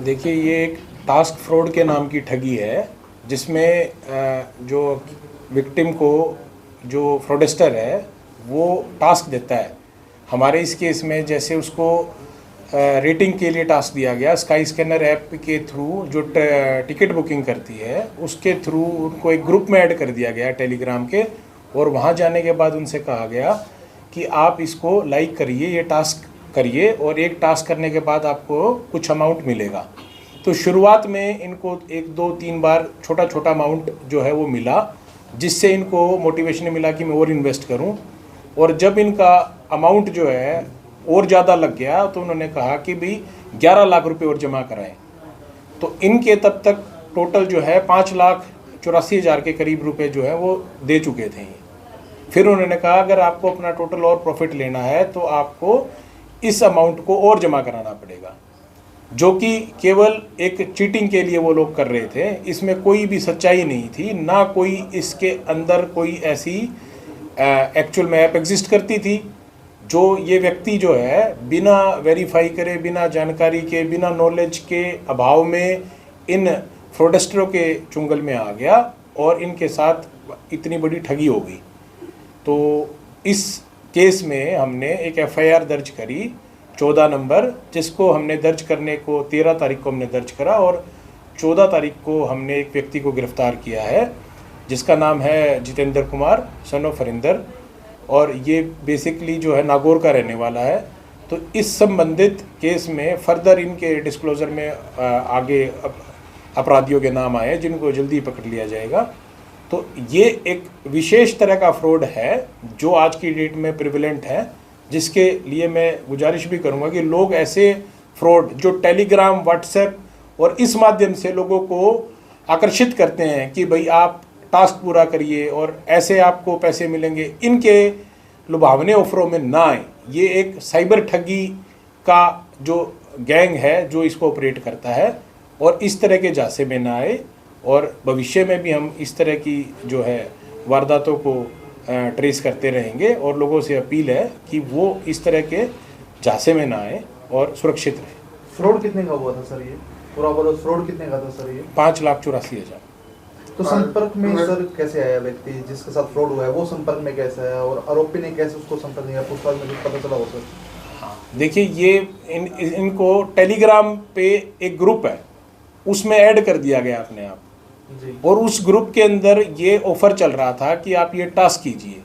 देखिए, ये एक टास्क फ्रॉड के नाम की ठगी है, जिसमें जो विक्टिम को जो फ्रॉडस्टर है वो टास्क देता है। हमारे इस केस में जैसे उसको रेटिंग के लिए टास्क दिया गया, स्काई स्कैनर ऐप के थ्रू जो टिकट बुकिंग करती है उसके थ्रू उनको एक ग्रुप में ऐड कर दिया गया टेलीग्राम के, और वहाँ जाने के बाद उनसे कहा गया कि आप इसको लाइक करिए, ये टास्क करिए, और एक टास्क करने के बाद आपको कुछ अमाउंट मिलेगा। तो शुरुआत में इनको 1 2 3 बार छोटा छोटा अमाउंट जो है वो मिला, जिससे इनको मोटिवेशन मिला कि मैं और इन्वेस्ट करूं। और जब इनका अमाउंट जो है और ज़्यादा लग गया तो उन्होंने कहा कि भाई 11 लाख रुपए और जमा कराएं। तो इनके तब तक टोटल जो है 5,84,000 के करीब रुपए जो है वो दे चुके थे। फिर उन्होंने कहा अगर आपको अपना टोटल और प्रॉफिट लेना है तो आपको इस अमाउंट को और जमा कराना पड़ेगा, जो कि केवल एक चीटिंग के लिए वो लोग कर रहे थे। इसमें कोई भी सच्चाई नहीं थी, ना कोई इसके अंदर कोई ऐसी एक्चुअल में ऐप एग्जिस्ट करती थी। जो ये व्यक्ति जो है बिना वेरीफाई करे, बिना जानकारी के, बिना नॉलेज के अभाव में इन फ्रॉडस्टरों के चुंगल में आ गया और इनके साथ इतनी बड़ी ठगी हो गई। तो इस केस में हमने एक एफआईआर दर्ज करी 14 नंबर, जिसको हमने दर्ज करने को 13 तारीख को हमने दर्ज करा, और 14 तारीख को हमने एक व्यक्ति को गिरफ्तार किया है जिसका नाम है जितेंद्र कुमार सन ऑफ हरिंदर, और ये बेसिकली जो है नागौर का रहने वाला है। तो इस संबंधित केस में फर्दर इनके डिस्क्लोजर में आगे अपराधियों के नाम आए जिनको जल्दी पकड़ लिया जाएगा। तो ये एक विशेष तरह का फ्रॉड है जो आज की डेट में प्रिविलेंट है, जिसके लिए मैं गुजारिश भी करूंगा कि लोग ऐसे फ्रॉड जो टेलीग्राम, व्हाट्सएप और इस माध्यम से लोगों को आकर्षित करते हैं कि भाई आप टास्क पूरा करिए और ऐसे आपको पैसे मिलेंगे, इनके लुभावने ऑफरों में ना आए। ये एक साइबर ठगी का जो गैंग है जो इसको ऑपरेट करता है, और इस तरह के झांसे में ना आए। और भविष्य में भी हम इस तरह की जो है वारदातों को ट्रेस करते रहेंगे, और लोगों से अपील है कि वो इस तरह के झांसे में ना आए और सुरक्षित रहे। फ्रॉड कितने का हुआ था सर? ये पूरा बोलो, फ्रॉड कितने का था सर? ये 5,84,000। तो संपर्क में सर कैसे आया व्यक्ति जिसके साथ फ्रॉड हुआ है? वो संपर्क में कैसे आया और आरोपी ने कैसे उसको संपर्क किया? पूछताछ में कुछ पता चला हो सर? हाँ, देखिए, ये इनको टेलीग्राम पे एक ग्रुप है, उसमें ऐड कर दिया गया अपने आप जी। और उस ग्रुप के अंदर ये ऑफर चल रहा था कि आप ये टास्क कीजिए।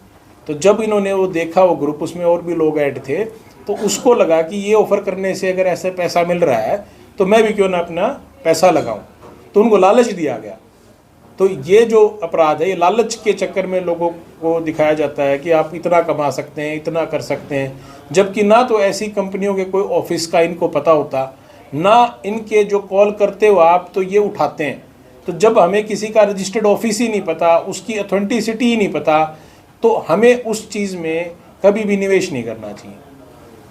तो जब इन्होंने वो देखा वो ग्रुप, उसमें और भी लोग ऐड थे, तो उसको लगा कि ये ऑफर करने से अगर ऐसे पैसा मिल रहा है तो मैं भी क्यों ना अपना पैसा लगाऊं। तो उनको लालच दिया गया। तो ये जो अपराध है, ये लालच के चक्कर में लोगों को दिखाया जाता है कि आप इतना कमा सकते हैं, इतना कर सकते हैं, जबकि ना तो ऐसी कंपनियों के कोई ऑफिस का इनको पता होता, ना इनके जो कॉल करते हो आप तो ये उठाते हैं। तो जब हमें किसी का रजिस्टर्ड ऑफिस ही नहीं पता, उसकी ऑथेंटिसिटी ही नहीं पता, तो हमें उस चीज़ में कभी भी निवेश नहीं करना चाहिए।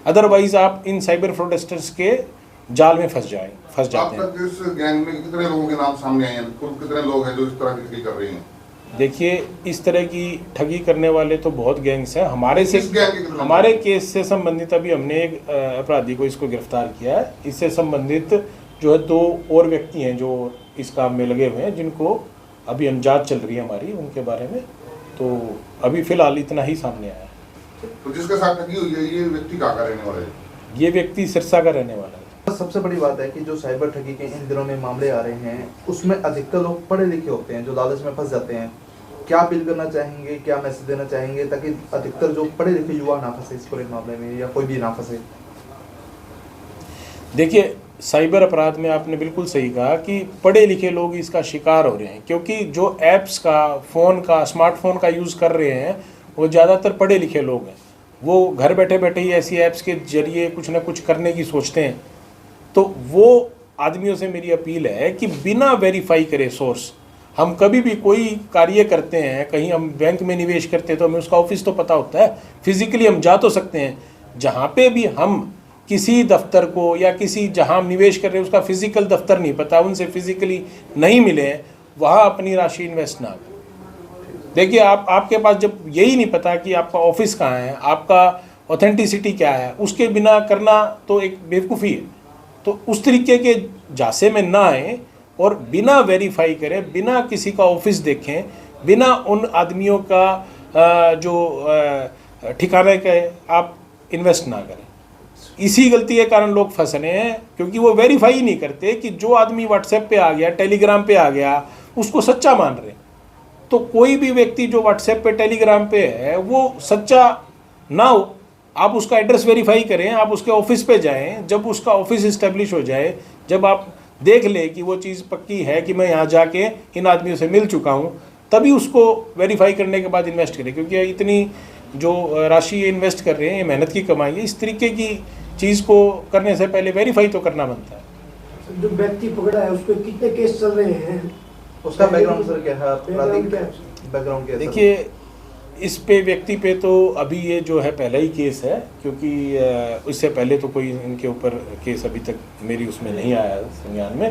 अदरवाइज आप इन साइबर फ्रॉडस्टर्स के जाल में फंस जाते हैं। इस गैंग में कितने लोगों के नाम सामने आए हैं? कुल कितने लोग हैं जो इस तरह की ठगी कर रहे हैं? देखिए, इस तरह की ठगी करने वाले तो बहुत गैंग्स हैं। हमारे केस से संबंधित अभी हमने एक अपराधी को इसको गिरफ्तार किया है। इससे संबंधित जो है 2 और व्यक्ति हैं जो इस काम में लगे हुए हैं, जिनको अभी जांच चल रही है हमारी उनके बारे में। तो अभी फिलहाल इतना ही सामने आया है। तो जिसके साथ ठगी हुई है ये व्यक्ति कहाँ का रहने वाला है? ये व्यक्ति सिरसा का रहने वाला है। सबसे बड़ी बात है कि जो साइबर ठगी के इन दिनों में मामले आ रहे हैं, उसमें अधिकतर लोग पढ़े लिखे होते हैं जो लालच में फंस जाते हैं। क्या अपील करना चाहेंगे, क्या मैसेज देना चाहेंगे ताकि अधिकतर जो पढ़े लिखे युवा ना फंसे इस पूरे मामले में, या कोई भी ना फंसे? देखिए, साइबर अपराध में आपने बिल्कुल सही कहा कि पढ़े लिखे लोग इसका शिकार हो रहे हैं, क्योंकि जो ऐप्स का, फ़ोन का, स्मार्टफोन का यूज़ कर रहे हैं वो ज़्यादातर पढ़े लिखे लोग हैं। वो घर बैठे बैठे ही ऐसी ऐप्स के जरिए कुछ ना कुछ करने की सोचते हैं। तो वो आदमियों से मेरी अपील है कि बिना वेरीफाई करे सोर्स, हम कभी भी कोई कार्य करते हैं, कहीं हम बैंक में निवेश करते हैं तो हमें उसका ऑफिस तो पता होता है, फिजिकली हम जा तो सकते हैं। जहाँ पे भी हम किसी दफ्तर को या किसी जहाँ हम निवेश कर रहे हैं उसका फिजिकल दफ्तर नहीं पता, उनसे फिजिकली नहीं मिले, वहाँ अपनी राशि इन्वेस्ट ना करें। देखिए, आपके पास जब यही नहीं पता कि आपका ऑफिस कहाँ है, आपका ऑथेंटिसिटी क्या है, उसके बिना करना तो एक बेवकूफ़ी है। तो उस तरीके के झांसे में ना आए और बिना वेरीफाई करें, बिना किसी का ऑफिस देखें, बिना उन आदमियों का जो ठिकाने के आप इन्वेस्ट ना करें। इसी गलती के कारण लोग फंस रहे हैं, क्योंकि वो वेरीफाई ही नहीं करते कि जो आदमी व्हाट्सएप पे आ गया, टेलीग्राम पे आ गया, उसको सच्चा मान रहे हैं। तो कोई भी व्यक्ति जो व्हाट्सएप पे, टेलीग्राम पे है, वो सच्चा ना हो, आप उसका एड्रेस वेरीफाई करें, आप उसके ऑफिस पे जाएं। जब उसका ऑफिस इस्टेब्लिश हो जाए, जब आप देख ले कि वो चीज़ पक्की है कि मैं यहाँ जाके इन आदमियों से मिल चुका हूँ, तभी उसको वेरीफाई करने के बाद इन्वेस्ट करें। क्योंकि इतनी जो राशि ये इन्वेस्ट कर रहे हैं, ये मेहनत की कमाई है। इस तरीके की चीज़ को करने से पहले वेरीफाई तो करना बनता है। जो व्यक्ति पकड़ा है उसको कितने केस चल रहे हैं, उसका बैकग्राउंड सर क्या है, आपराधिक क्या है? बैकग्राउंड क्या है? देखिए, इस पे व्यक्ति पे तो अभी ये जो है पहला ही केस है, क्योंकि इससे पहले तो कोई इनके ऊपर केस अभी तक मेरी उसमें नहीं आया संज्ञान में।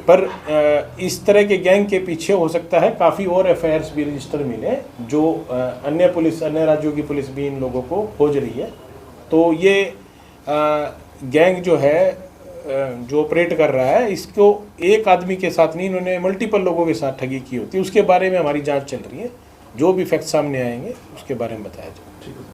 पर इस तरह के गैंग के पीछे हो सकता है काफ़ी और एफआईआर्स भी रजिस्टर मिले, जो अन्य राज्यों की पुलिस भी इन लोगों को खोज रही है। तो ये गैंग जो है जो ऑपरेट कर रहा है, इसको एक आदमी के साथ नहीं, इन्होंने मल्टीपल लोगों के साथ ठगी की होती है। उसके बारे में हमारी जांच चल रही है। जो भी फैक्ट सामने आएंगे उसके बारे में बताया जाए।